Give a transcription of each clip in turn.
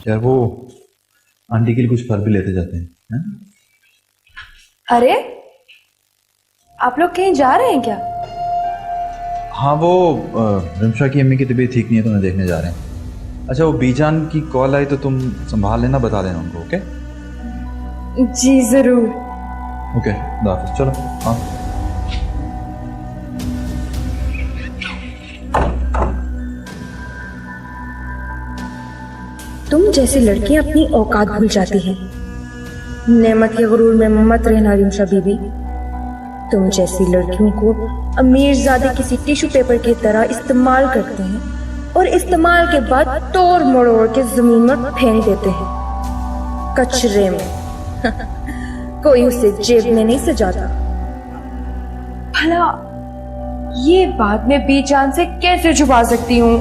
यार वो आंटी के लिए कुछ फल भी लेते जाते हैं। अरे आप लोग कहीं जा रहे हैं क्या? हाँ वो रिमशा की अम्मी की तबीयत ठीक नहीं है तो उन्हें देखने जा रहे हैं। अच्छा वो बीजान की कॉल आई तो तुम संभाल लेना, बता देना उनको। ओके जी जरूर। ओके दाफिज। चलो हाँ। तुम जैसी लड़कियां अपनी औकात भूल जाती हैं। नेमत के गुरूर में मत रहना रिमशा बीबी। तुम जैसी लड़कियों को अमीरजादे किसी टिश्यू पेपर की तरह इस्तेमाल करते हैं और इस्तेमाल के बाद तोड़ मड़ोड़ के जमीन में फेंक देते हैं, कचरे में। कोई उसे जेब में नहीं सजाता। भला ये बात मैं बीजान से कैसे छुपा सकती हूँ?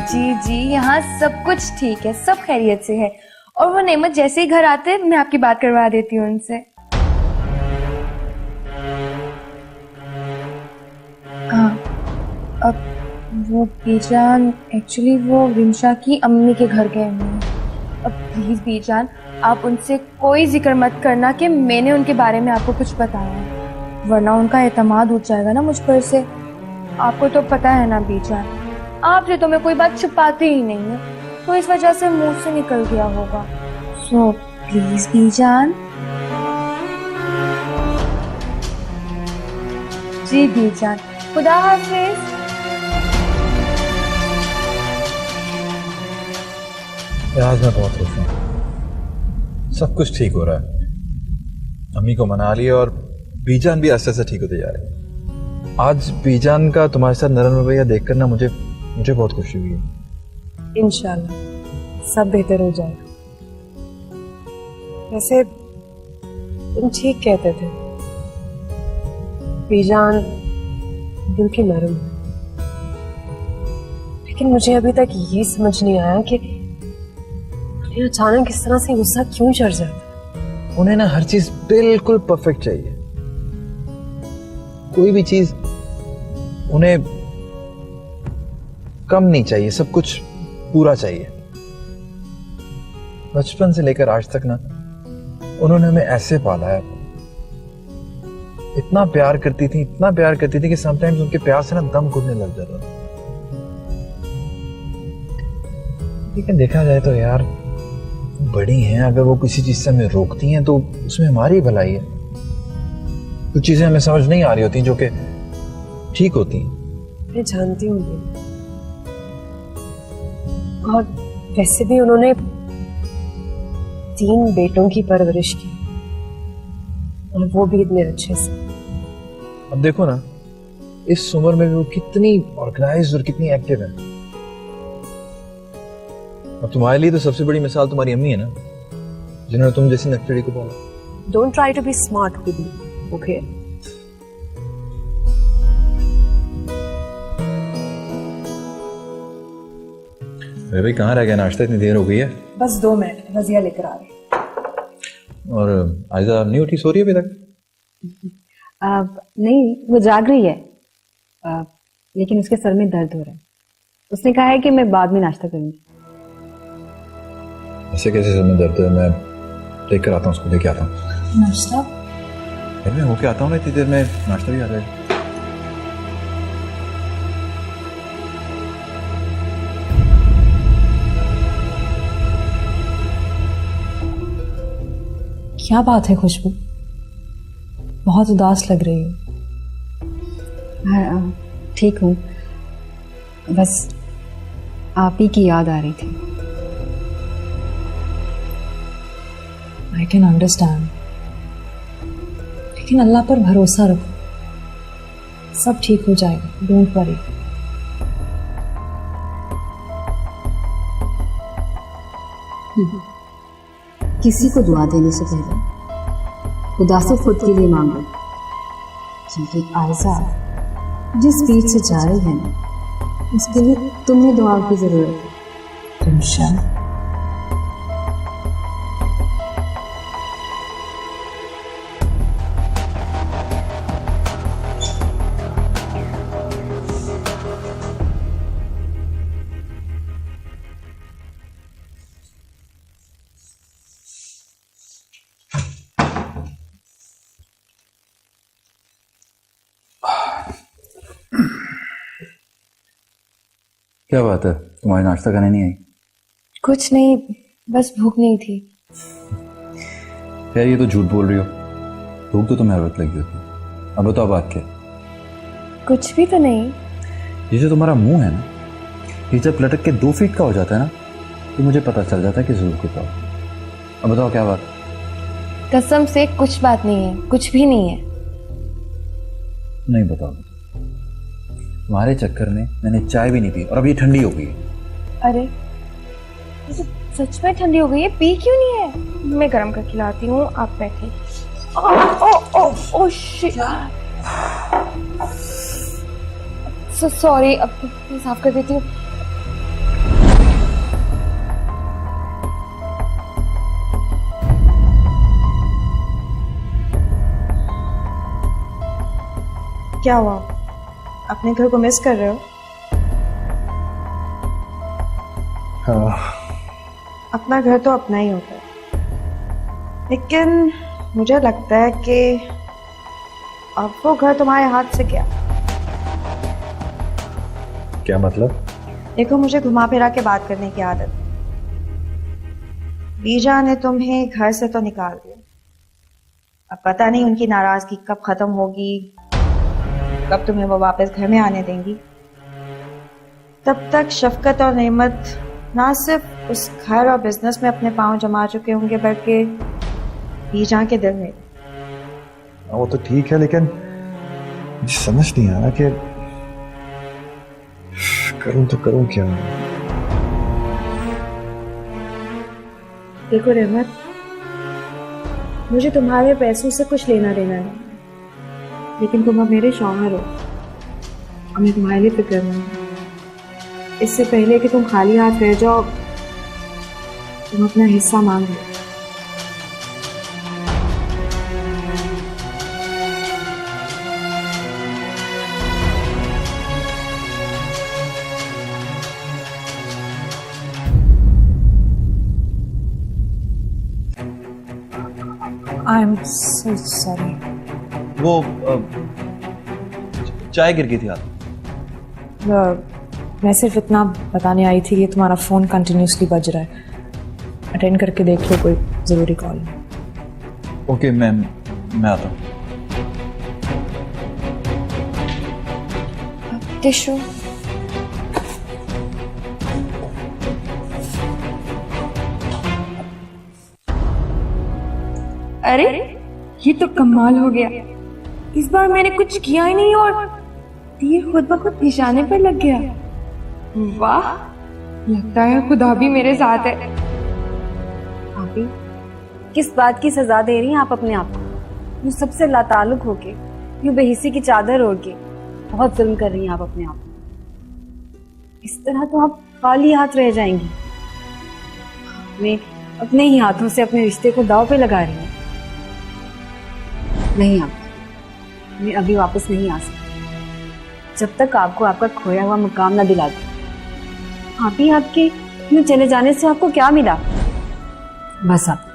जी जी, यहाँ सब कुछ ठीक है, सब खैरियत से है। और वो नेमत जैसे ही घर आते मैं आपकी बात करवा देती हूँ उनसे। हाँ अब वो बीजान एक्चुअली वो रिमशा की अम्मी के घर गए हुए हैं। अब प्लीज बीजान आप उनसे कोई जिक्र मत करना कि मैंने उनके बारे में आपको कुछ बताया है, वरना उनका एतमाद उठ जाएगा ना मुझ पर से। आपको तो पता है ना बीजान, आपसे तो मैं कोई बात छुपाती ही नहीं है, तो इस वजह से मुंह से निकल गया होगा। So please बीजान। जी बीजान, खुदा हाफिज। आज मैं बहुत खुश हूँ, सब कुछ ठीक हो रहा है। अम्मी को मना लिया और बीजान भी आस्ते आस्ते ठीक होते जा रहे हैं। आज बीजान का तुम्हारे साथ नरम रवैया देखकर ना मुझे बहुत खुशी हुई है। इंशाल्लाह सब बेहतर हो जाएगा। वैसे तुम ठीक कहते थे, बीजान दिल की नरम है, लेकिन मुझे अभी तक ये समझ नहीं आया कि उन्हें अचानक इस तरह से गुस्सा क्यों चढ़ जाता। उन्हें ना हर चीज बिल्कुल परफेक्ट चाहिए, कोई भी चीज उन्हें कम नहीं चाहिए, सब कुछ पूरा चाहिए। बचपन से लेकर आज तक ना उन्होंने हमें ऐसे पाला है, इतना प्यार करती थी कि समटाइम्स उनके प्यार से ना दम घुटने लग जाता था। लेकिन देखा जाए तो यार बड़ी हैं, अगर वो किसी चीज से हमें रोकती हैं तो उसमें हमारी भलाई है। कुछ चीजें हमें समझ नहीं आ रही होती जो कि ठीक होती हैं। मैं जानती हूँ, और वैसे भी उन्होंने 3 बेटों की परवरिश की, और वो भी इतने अच्छे से। अब देखो ना इस उम्र में भी वो कितनी ऑर्गेनाइज्ड और कितनी एक्टिव है। अब तुम्हारे लिए तो सबसे बड़ी मिसाल तुम्हारी अम्मी है ना, जिन्होंने तुम जैसी नकचड़ी को पाला। Don't try to be smart with me, okay? अरे भाई कहाँ रह गया नाश्ता, इतनी देर हो गई है। बस 2 मिनट, रजिया लेकर आ रही। और आयजा नहीं उठी, सो रही है अभी तक? नहीं, वो जाग रही है, लेकिन उसके सर में दर्द हो रहा है। उसने कहा है कि मैं बाद में नाश्ता करूंगी। ऐसे कैसे सर में दर्द है? मैं देख कर आता हूँ, उसको लेके आता हूँ। नाश्ता मैं होके आता हूँ ना, इतनी देर में नाश्ता भी आ जाएगा। क्या बात है खुशबू, बहुत उदास लग रही हो। हाँ ठीक हूँ, बस आप ही की याद आ रही थी। आई कैन अंडरस्टैंड, लेकिन अल्लाह पर भरोसा रखो, सब ठीक हो जाएगा, डोंट वरी। किसी को दुआ देने से पहले खुदा से खुद के लिए मांगो, क्योंकि आयशा जिस स्पीड से जा रही है ना, उसके लिए तुम्हें दुआ की जरूरत है। रिमशा, क्या बात है, तुम्हारी नाश्ता करने नहीं आई? कुछ नहीं, बस भूख नहीं थी। यार ये तो झूठ बोल रही हो, भूख तो तुम्हें हर वक्त लगी होती है। अब बताओ बात क्या? कुछ भी तो नहीं। ये जो तुम्हारा मुंह है ना, ये जब लटक के 2 फीट का हो जाता है ना, तो मुझे पता चल जाता है कि जरूर कुछ हो। अब बताओ क्या बात? कसम से कुछ बात नहीं है, कुछ भी नहीं है। नहीं बताओ। तुम्हारे चक्कर में मैंने चाय भी नहीं पी और अब ये ठंडी हो गई। अरे ये तो सच में ठंडी हो गई है, पी क्यों नहीं है? मैं गर्म करके लाती हूँ, आप बैठिए। ओ ओ ओ ओ शिट, सॉरी, अब मैं साफ कर देती हूँ। क्या हुआ, अपने घर को मिस कर रहे हो? हाँ। अपना घर तो अपना ही होता है, लेकिन मुझे लगता है कि अब वो घर तुम्हारे हाथ से गया। क्या मतलब? देखो, मुझे घुमा फिरा के बात करने की आदत है। बीजा ने तुम्हें घर से तो निकाल दिया, अब पता नहीं उनकी नाराजगी कब खत्म होगी, कब तुम्हें वो वापस घर में आने देंगी। तब तक शफकत और नेमत ना सिर्फ उस घर और बिजनेस में अपने पांव जमा चुके होंगे, बल्कि बीजा के दिल में। वो तो ठीक है, लेकिन मुझे समझ नहीं आ रहा कि करूं तो करूं क्या। देखो रहमत, मुझे तुम्हारे पैसों से कुछ लेना देना नहीं, लेकिन तुम अब मेरे शौहर हो और मैं तुम्हारे लिए फिक्रमंद हूँ। इससे पहले कि तुम खाली हाथ रह जाओ, तुम अपना हिस्सा मांग लो। I am so sorry. वो चाय गिर गई थी हाथ। मैं सिर्फ इतना बताने आई थी कि तुम्हारा फ़ोन कंटिन्यूसली बज रहा है, अटेंड करके देख लो, कोई ज़रूरी कॉल है। ओके, मैं आता हूँ। टिश्यू। अरे ये तो कमाल हो गया, इस बार मैंने कुछ किया ही नहीं और तीर खुद ब खुद निशाने पर लग गया। वाह, लगता है खुदा भी मेरे साथ है। भाभी, किस बात की सजा दे रही हैं आप अपने आप को? यूं सबसे लाताल्लुक होके, यूं बेहिसी की चादर ओढ़ के बहुत जुल्म कर रही हैं आप अपने आप को। इस तरह तो आप खाली हाथ रह जाएंगी। मैं अपने ही हाथों से अपने रिश्ते को दांव पे लगा रही हूँ। नहीं, आप मैं अभी वापस नहीं आ सकती जब तक आपको आपका खोया हुआ मुकाम ना दिला दूं। आप ही आपके यूं चले जाने से आपको क्या मिला? बस आप,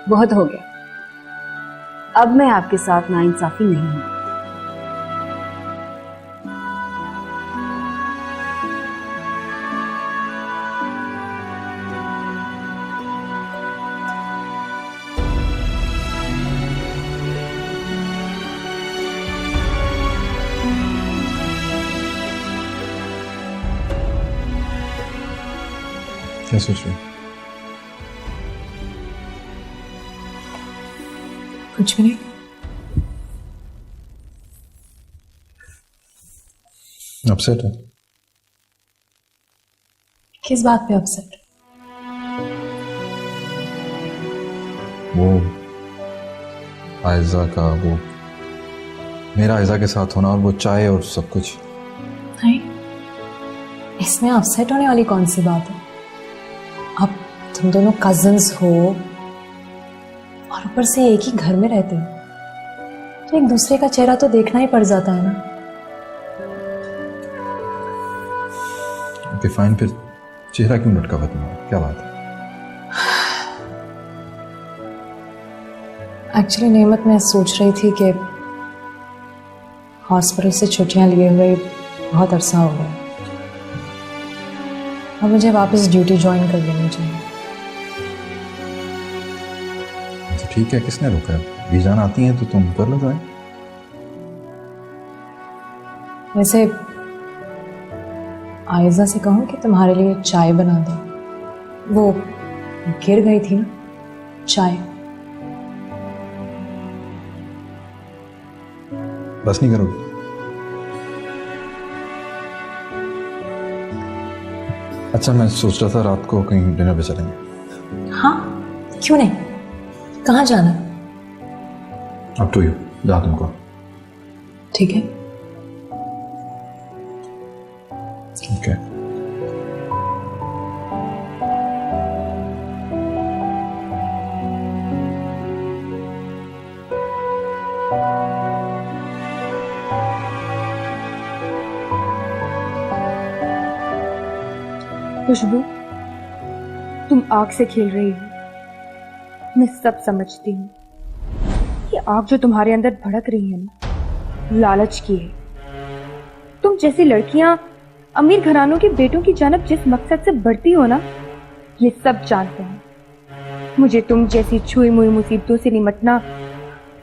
बहुत हो गया। अब मैं आपके साथ नाइंसाफी नहीं हूं। क्या सोच रही? कुछ भी नहीं। अपसेट है? किस बात पे अपसेट? वो आयजा का, वो मेरा आयजा के साथ होना और वो चाय और सब कुछ। नहीं, इसमें अपसेट होने वाली कौन सी बात है? अब तुम दोनों कजिन्स हो और ऊपर से एक ही घर में रहते हो, तो एक दूसरे का चेहरा तो देखना ही पड़ जाता है ना। ओके फाइन, फिर चेहरा क्यों लटका हुआ तुम्हारा, क्या बात है? एक्चुअली नेमत, मैं सोच रही थी कि हॉस्पिटल से छुट्टियां लिए हुए बहुत अरसा हो गया और मुझे वापस ड्यूटी ज्वाइन कर लेनी चाहिए। तो ठीक है, किसने रोका है? बीजान आती हैं तो तुम कर लो ज्वाइन। वैसे आयजा से कहूँ कि तुम्हारे लिए चाय बना दे, वो गिर गई थी ना चाय। बस नहीं करोगे? अच्छा, मैं सोच रहा था रात को कहीं डिनर पे चलेंगे। हाँ, क्यों नहीं, कहाँ जाना? अप टू यू, जहाँ तुमको। ठीक है। ओके। खुशबू, तुम आग से खेल रही हो, मैं सब समझती हूँ। ये आग जो तुम्हारे अंदर भड़क रही है ना, लालच की है। तुम जैसी लड़कियां अमीर घरानों के बेटों की जानब जिस मकसद से बढ़ती हो ना, ये सब जानते हैं। मुझे तुम जैसी छुई मुई मुसीबतों से निमटना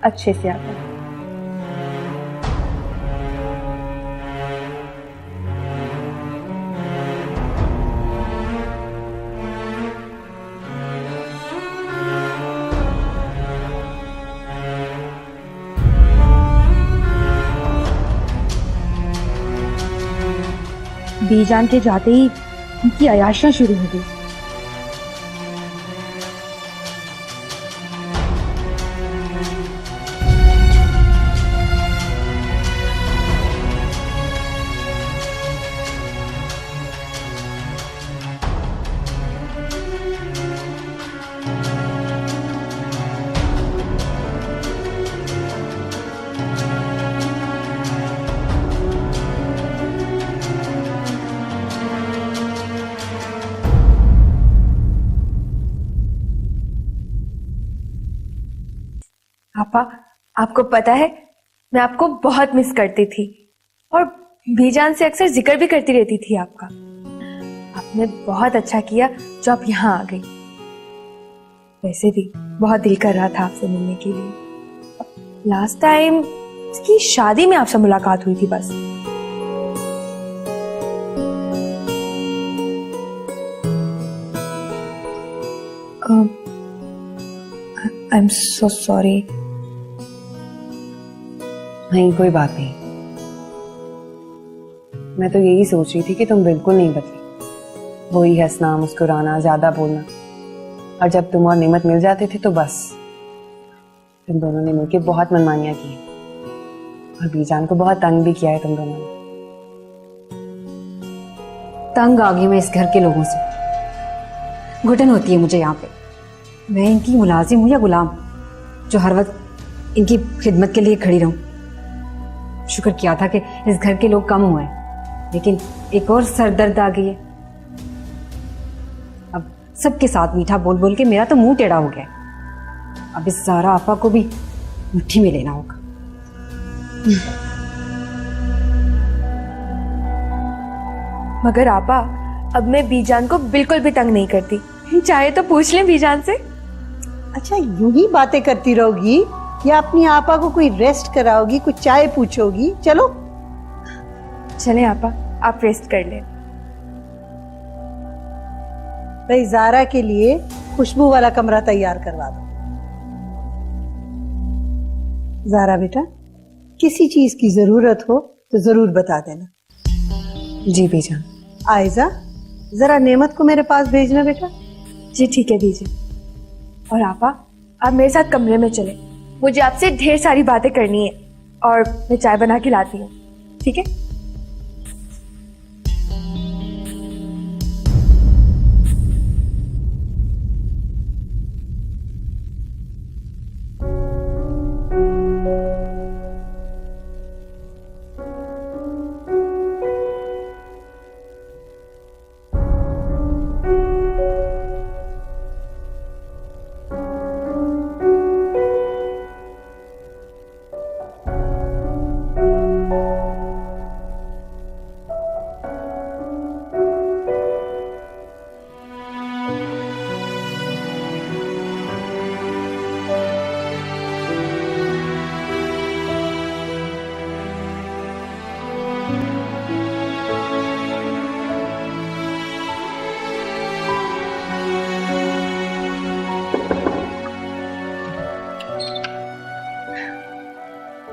अच्छे से आता है। बीजान के जाते ही उनकी अयाशियां शुरू हो गई। पापा, आपको पता है मैं आपको बहुत मिस करती थी और बीजान से अक्सर जिक्र भी करती रहती थी आपका। आपने बहुत अच्छा किया जो आप यहाँ आ गई। वैसे भी बहुत दिल कर रहा था आपसे मिलने के लिए। लास्ट टाइम उसकी शादी में आपसे मुलाकात हुई थी बस। I am so sorry. नहीं, कोई बात नहीं। मैं तो यही सोच रही थी कि तुम बिल्कुल नहीं बदली। वही हंसना, मुस्कुराना, ज्यादा बोलना, और जब तुम और नेमत मिल जाते थे तो बस तुम दोनों ने मिलकर बहुत मनमानियां की और बीजान को बहुत तंग भी किया है तुम दोनों ने। तंग आ गई मैं इस घर के लोगों से। घुटन होती है मुझे यहाँ पे। मैं इनकी मुलाजिम हूँ या गुलाम जो हर वक्त इनकी खिदमत के लिए खड़ी रहूं? शुक्र किया था कि इस घर के लोग कम हुए हैं, लेकिन एक और सरदर्द आ गई है। अब सबके साथ मीठा बोल बोल के मेरा तो मुंह टेढ़ा हो गया। अब इस ज़ारा आपा को भी मुट्ठी में लेना होगा। मगर आपा, अब मैं बीजान को बिल्कुल भी तंग नहीं करती। चाहे तो पूछ लें बीजान से। अच्छा, यूं ही बातें करती रहोगी या अपनी आपा को कोई रेस्ट कराओगी, कुछ चाय पूछोगी? चलो चले आपा, आप रेस्ट कर लें। भाई, ज़ारा के लिए खुशबू वाला कमरा तैयार करवा दो। ज़ारा बेटा, किसी चीज की जरूरत हो तो जरूर बता देना। जी बीजान। आयजा, जरा नेमत को मेरे पास भेजना बेटा। जी ठीक है दीजिए। और आपा, आप मेरे साथ कमरे में चले, मुझे आपसे ढेर सारी बातें करनी है और मैं चाय बना के लाती हूँ, ठीक है?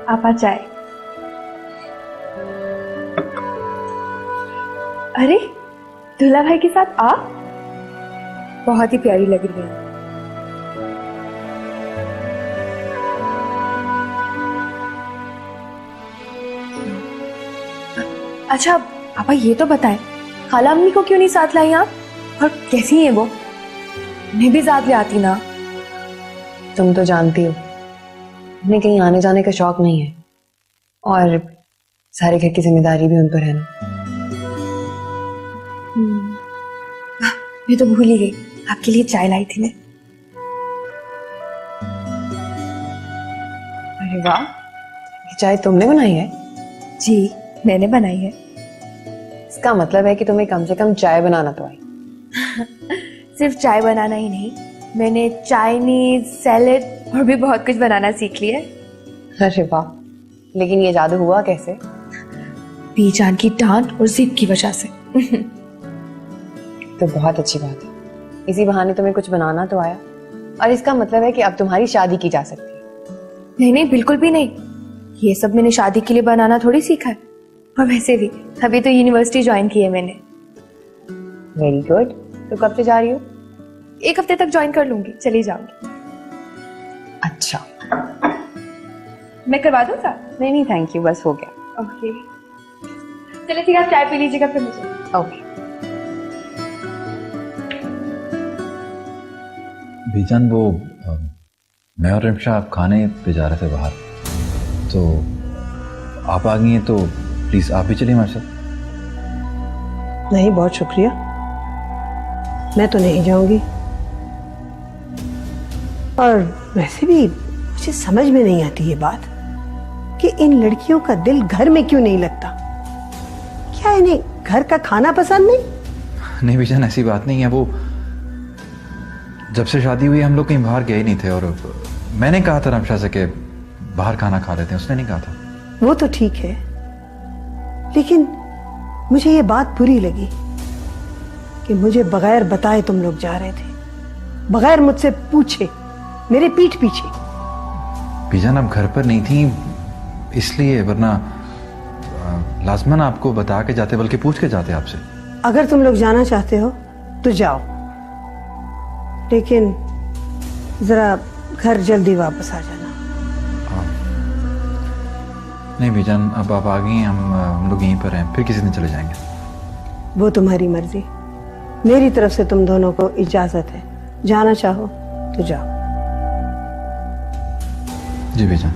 आप आ जाए। अरे दूल्हा भाई के साथ आप बहुत ही प्यारी लग रही है। अच्छा पापा ये तो बताएं, खाला अम्मी को क्यों नहीं साथ लाई आप? और कैसी है वो? मैं भी साथ ले आती ना। तुम तो जानती हो उन्हें कहीं आने जाने का शौक नहीं है, और सारे घर की जिम्मेदारी भी उन पर है ना। मैं तो भूल ही गई, आपके लिए चाय लाई थी मैं। अरे वाह, ये चाय तुमने बनाई है? जी मैंने बनाई है। इसका मतलब है कि तुम्हें कम से कम चाय बनाना तो आई। सिर्फ चाय बनाना ही नहीं, मैंने चाइनीज, सैलेड और भी बहुत कुछ बनाना सीख लिया है। अरे वाह, लेकिन ये जादू हुआ कैसे? बीजान की डांट और जिद की वजह से। तो बहुत अच्छी बात है, इसी बहाने तुम्हें कुछ बनाना तो आया, और इसका मतलब है कि अब तुम्हारी शादी की जा सकती है। नहीं नहीं बिल्कुल भी नहीं, ये सब मैंने शादी के लिए बनाना थोड़ी सीखा है। और वैसे भी अभी तो यूनिवर्सिटी ज्वाइन की है मैंने। Very good. तो कब से जा रही हो? 1 हफ्ते तक ज्वाइन कर लूंगी, चली जाऊंगी। अच्छा, मैं करवा दूं साथ? नहीं नहीं थैंक यू, बस हो गया। ओके चलिए ठीक है, आप चाय पी लीजिएगा फिर मुझे। ओके। बीजान वो मैं और रिमशा खाने पे जा रहे थे बाहर, तो आप आ गई हैं तो प्लीज आप भी चलिए हमारे साथ। नहीं बहुत शुक्रिया, मैं तो नहीं जाऊंगी। और वैसे भी मुझे समझ में नहीं आती ये बात कि इन लड़कियों का दिल घर में क्यों नहीं लगता। क्या इन्हें घर का खाना पसंद नहीं? नहीं बीजान ऐसी बात नहीं है, वो जब से शादी हुई हम लोग कहीं बाहर गए नहीं थे, और मैंने कहा था रमशा से कि बाहर खाना खा लेते हैं, उसने नहीं कहा था। वो तो ठीक है, लेकिन मुझे ये बात बुरी लगी कि मुझे बगैर बताए तुम लोग जा रहे थे, बगैर मुझसे पूछे, मेरे पीठ पीछे। बीजान आप घर पर नहीं थी इसलिए, वरना लाजमन आपको बता के जाते, बल्कि पूछ के जाते आपसे। अगर तुम लोग जाना चाहते हो तो जाओ, लेकिन जरा घर जल्दी वापस आ जाना। नहीं बीजान अब आप आ गई हैं, हम लोग यहीं पर हैं, फिर किसी दिन चले जाएंगे। वो तुम्हारी मर्जी, मेरी तरफ से तुम दोनों को इजाजत है, जाना चाहो तो जाओ। जी बीजान।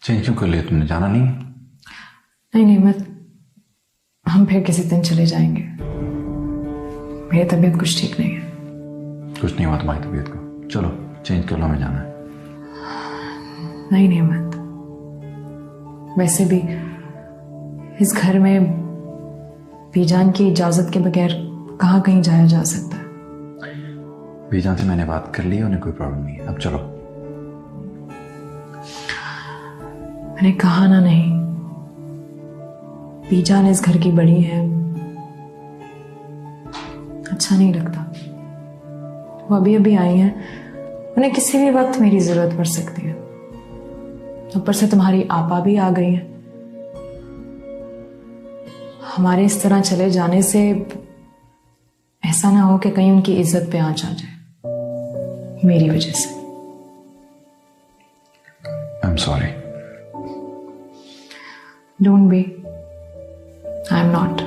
चेंज क्यों कर लिया तुमने, जाना नहीं? नहीं नहीं मत, हम फिर किसी दिन चले जाएंगे। मेरी तबीयत कुछ ठीक नहीं है। कुछ नहीं हुआ तुम्हारी तबीयत को, चलो चेंज कर लो, हमें जाना है। नहीं नहीं मत, वैसे भी इस घर में बीजान की इजाजत के बगैर कहाँ कहीं जाया जा सकता है। बीजान से मैंने बात कर ली, उन्हें कोई प्रॉब्लम नहीं है, अब चलो। मैंने कहा ना नहीं, बीजान इस घर की बड़ी है, अच्छा नहीं लगता। वो अभी अभी आई हैं, उन्हें किसी भी वक्त मेरी जरूरत पड़ सकती है। ऊपर से तुम्हारी आपा भी आ गई है। हमारे इस तरह चले जाने से ऐसा ना हो कि कहीं उनकी इज्जत पे आंच आ जाए मेरी वजह से। I am sorry. Don't be, I am not.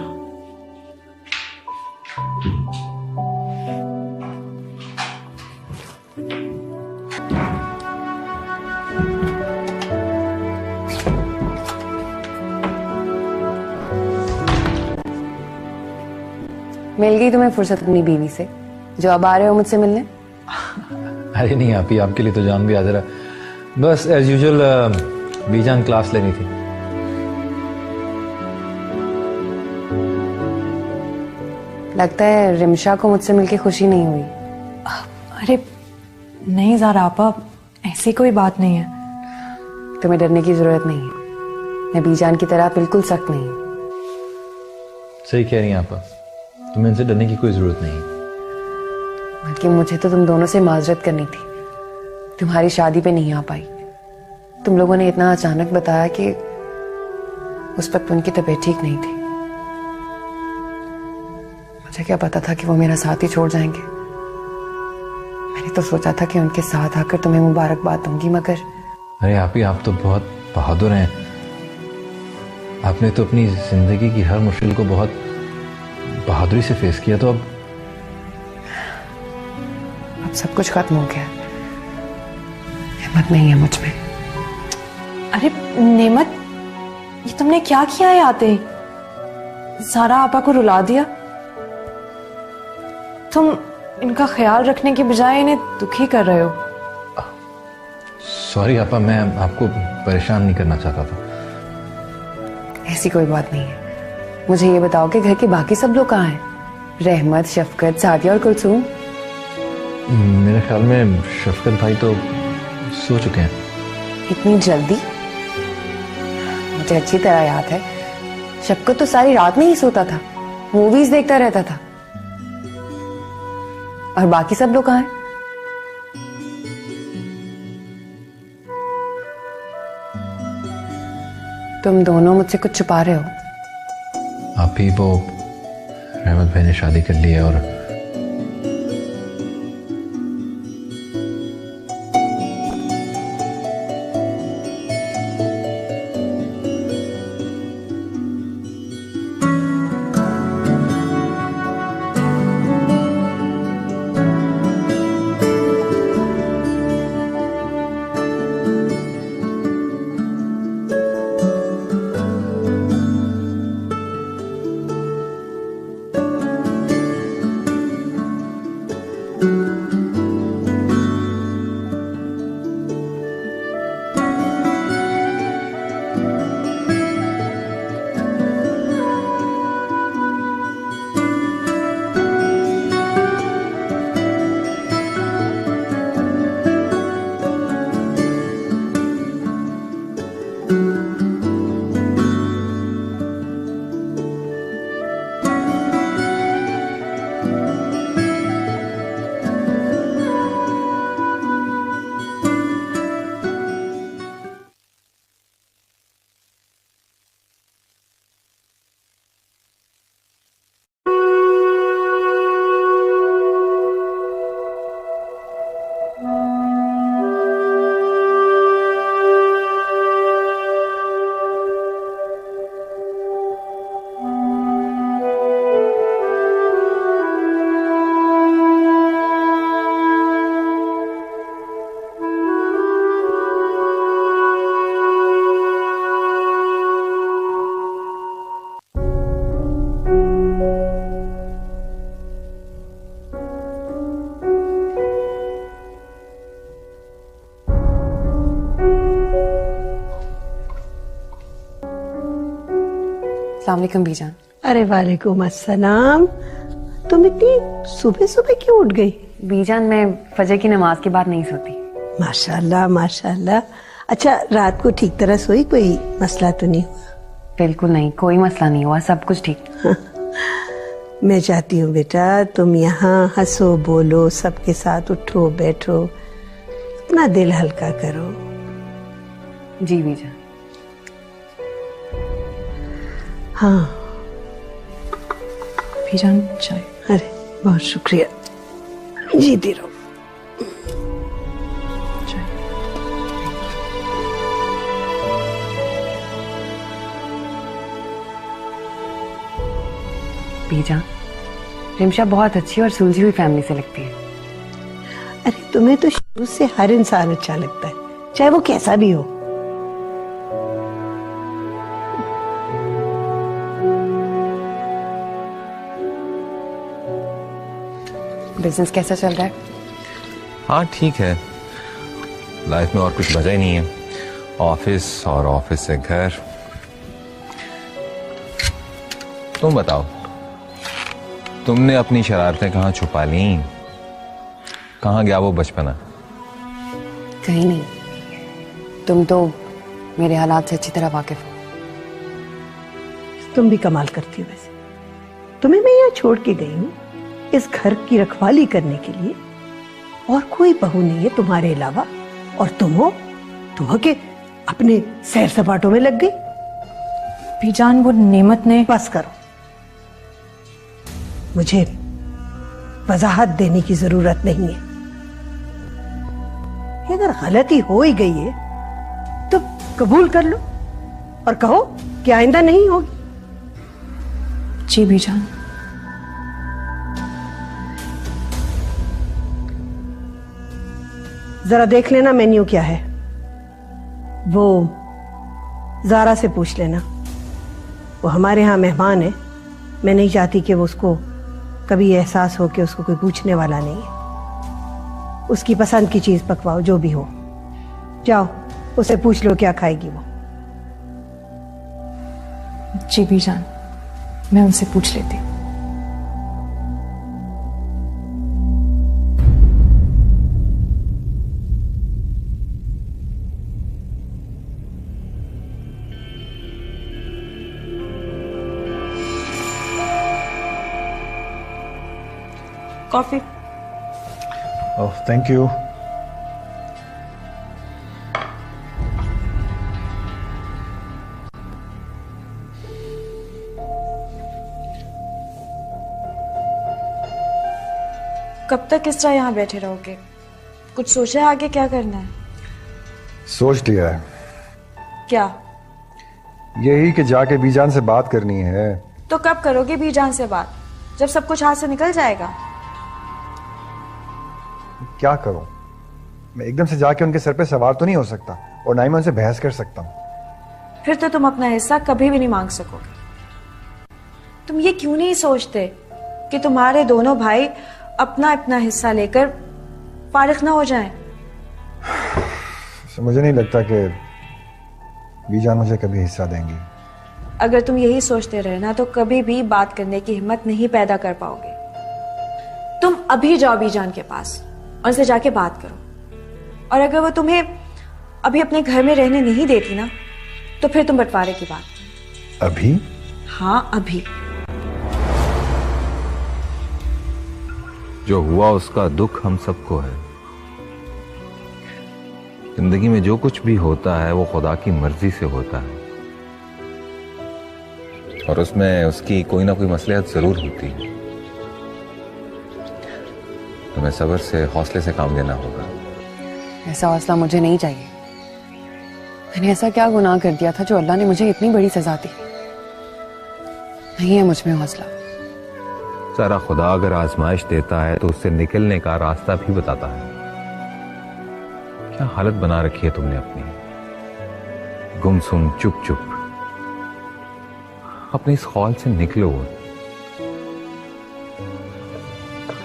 मिल गई तुम्हें फुर्सत अपनी बीवी से, जो अब आ रहे हो मुझसे मिलने? अरे नहीं आप ही, आपके लिए तो जान भी हाजिर है। बस एज यूजुअल बीजान क्लास लेनी थी। लगता है रिमशा को मुझसे मिलके खुशी नहीं हुई। अरे नहीं ज़ारा आपा, ऐसी कोई बात नहीं है। तुम्हें डरने की जरूरत नहीं है, मैं बीजान की तरह बिल्कुल सख्त नहीं हूँ। सही कह रही हैं आप, तुम्हें इनसे डरने की कोई जरूरत नहीं। बल्कि मुझे तो तुम दोनों से माजरत करनी थी, तुम्हारी शादी पे नहीं आ पाई। तुम लोगों ने इतना अचानक बताया कि उस वक्त उनकी तबीयत ठीक नहीं थी। मुझे क्या पता था कि वो मेरा साथ ही छोड़ जाएंगे। मैंने तो सोचा था कि उनके साथ आकर तुम्हें मुबारकबाद दूंगी, मगर अरे आप ही, आप तो बहुत बहादुर हैं। आपने तो अपनी जिंदगी की हर मुश्किल को बहुत बहादुरी से फेस किया, तो अब सब कुछ खत्म हो गया। हिम्मत नहीं है मुझ में। अरे नेमत, ये तुमने क्या किया है आते ही? ज़ारा आपा को रुला दिया। तुम इनका ख्याल रखने के बजाय इन्हें दुखी कर रहे हो। सॉरी आपा, मैं आपको परेशान नहीं करना चाहता था। ऐसी कोई बात नहीं है। मुझे ये बताओ कि घर के बाकी सब लोग कहाँ हैं? रहमत, शफकत, सादिया और कुलसूम? मेरे ख्याल में शफकत भाई तो सो चुके हैं। इतनी जल्दी? मुझे अच्छी तरह याद है, शफकत तो सारी रात में ही सोता था, मूवीज देखता रहता था। और बाकी सब लोग कहाँ हैं? तुम दोनों मुझसे कुछ छुपा रहे हो। आप ही, वो रहमत भाई ने शादी कर ली है और अस्सलाम वालेकुम बीजान। अरे वालेकुम अस्सलाम। तुम इतनी सुबह सुबह क्यों उठ गई? बीजान, मैं फजर की नमाज के बाद नहीं सोती। माशाल्लाह माशाल्लाह। अच्छा, रात को ठीक तरह सोई? कोई मसला तो नहीं हुआ? बिल्कुल नहीं, कोई मसला नहीं हुआ, सब कुछ ठीक। मैं चाहती हूँ बेटा तुम यहाँ हंसो बोलो, सबके साथ उठो बैठो, अपना दिल हल्का करो। जी बीजान। हाँ, बीजान चाय। अरे बहुत शुक्रिया, जीती रहो। चाय। बीजान, रिमशा बहुत अच्छी और सुलझी हुई फैमिली से लगती है। अरे तुम्हें तो शुरू से हर इंसान अच्छा लगता है, चाहे वो कैसा भी हो। बिजनेस कैसा चल रहा है? हाँ ठीक है, लाइफ में और कुछ बचा ही नहीं है, ऑफिस और ऑफिस से घर। तुम बताओ, तुमने अपनी शरारतें कहाँ छुपा ली? कहाँ गया वो बचपना? कहीं नहीं। तुम तो मेरे हालात से अच्छी तरह वाकिफ हो। तुम भी कमाल करती हो वैसे। तुम्हें मैं यहाँ छोड़ के गई हूँ इस घर की रखवाली करने के लिए, और कोई बहू नहीं है तुम्हारे अलावा, और तुम हो के अपने सैर सपाटों में लग गई। बीजान वो नेमत ने। बस करो, मुझे वजाहत देने की जरूरत नहीं है। अगर गलती हो ही गई है तो कबूल कर लो और कहो कि आइंदा नहीं होगी। जी बीजान। जरा देख लेना मेन्यू क्या है, वो जारा से पूछ लेना। वो हमारे यहाँ मेहमान है, मैं नहीं चाहती कि वो उसको कभी एहसास हो कि उसको कोई पूछने वाला नहीं है। उसकी पसंद की चीज पकवाओ, जो भी हो। जाओ उसे पूछ लो क्या खाएगी वो। जी बीजान, मैं उनसे पूछ लेती हूँ। कॉफी। Oh thank you. कब तक इस तरह यहाँ बैठे रहोगे? कुछ सोचा है आगे क्या करना है? सोच लिया है, क्या? यही कि जाके बीजान से बात करनी है। तो कब करोगे बीजान से बात? जब सब कुछ हाथ से निकल जाएगा? क्या करूं? मैं एकदम से जाके उनके सर पे सवार तो नहीं हो सकता, और ना ही मैं उनसे बहस कर सकता हूं। फिर तो तुम अपना हिस्सा कभी भी नहीं मांग सकोगे। तुम ये क्यों नहीं सोचते कि तुम्हारे दोनों भाई अपना अपना हिस्सा लेकर फारिग ना हो जाएं? मुझे नहीं लगता कि बीजान मुझे कभी हिस्सा देंगी। अगर तुम यही सोचते रहे ना तो कभी भी बात करने की हिम्मत नहीं पैदा कर पाओगे। तुम अभी जाओ बीजान के पास और उनसे जाके बात करो, और अगर वो तुम्हें अभी अपने घर में रहने नहीं देती ना तो फिर तुम बंटवारे की बात करो। अभी? हाँ अभी। जो हुआ उसका दुख हम सबको है। जिंदगी में जो कुछ भी होता है वो खुदा की मर्जी से होता है, और उसमें उसकी कोई ना कोई मसलियत जरूर होती है। तुम्हें सब्र से, हौसले से काम लेना होगा। ऐसा हौसला मुझे नहीं चाहिए। मैंने ऐसा क्या गुनाह कर दिया था जो अल्लाह ने मुझे इतनी बड़ी सजा दी? नहीं है मुझ में हौसला। सारा खुदा अगर आजमाइश देता है तो उससे निकलने का रास्ता भी बताता है। क्या हालत बना रखी है तुमने अपनी, गुमसुम, चुप चुप। अपने इस खौल से निकलो।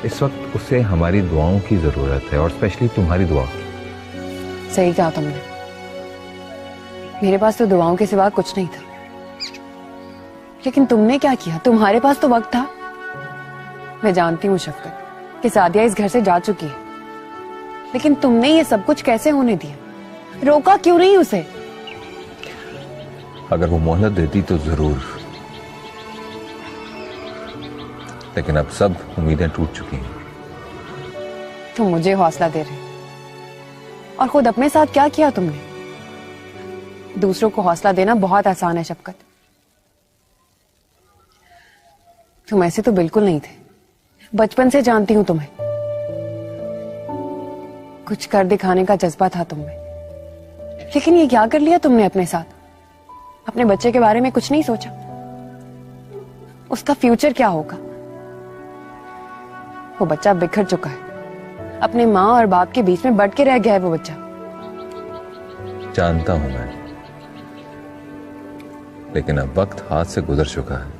इस वक्त उसे हमारी दुआओं की जरूरत है, और स्पेशली तुम्हारी दुआ की। सही कहा तुमने। मेरे पास तो दुआओं के सिवा कुछ नहीं था, लेकिन तुमने क्या किया? तुम्हारे पास तो वक्त था। मैं जानती हूँ शफकत कि सादिया इस घर से जा चुकी है, लेकिन तुमने ये सब कुछ कैसे होने दिया? रोका क्यों नहीं उसे? अगर वो मोहलत देती तो जरूर, लेकिन अब सब उम्मीदें टूट चुकी हैं। तुम मुझे हौसला दे रहे हो, और खुद अपने साथ क्या किया तुमने? दूसरों को हौसला देना बहुत आसान है शफकत। तुम ऐसे तो बिल्कुल नहीं थे, बचपन से जानती हूं तुम्हें। कुछ कर दिखाने का जज्बा था तुम में, लेकिन ये क्या कर लिया तुमने अपने साथ? अपने बच्चे के बारे में कुछ नहीं सोचा? उसका फ्यूचर क्या होगा? वो बच्चा बिखर चुका है, अपने माँ और बाप के बीच में बट के रह गया है वो बच्चा। जानता हूं मैं, लेकिन अब वक्त हाथ से गुजर चुका है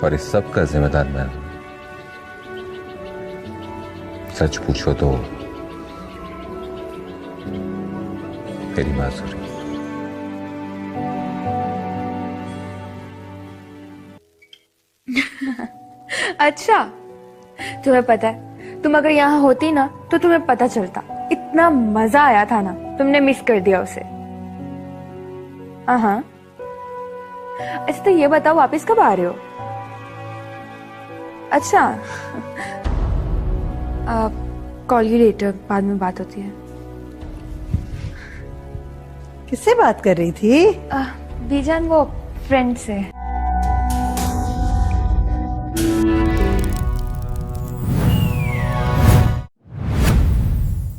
और इस सब का जिम्मेदार मैं हूं। सच पूछो तो तेरी मासूरी। अच्छा, तुम्हें पता है, तुम अगर यहाँ होती ना तो तुम्हें पता चलता। इतना मजा आया था ना, तुमने मिस कर दिया उसे। हाँ। अच्छा तो ये बताओ, वापस कब आ रहे हो? अच्छा, कॉल यू लेटर, बाद में बात होती है। किससे बात कर रही थी? बीजान, वो फ्रेंड से।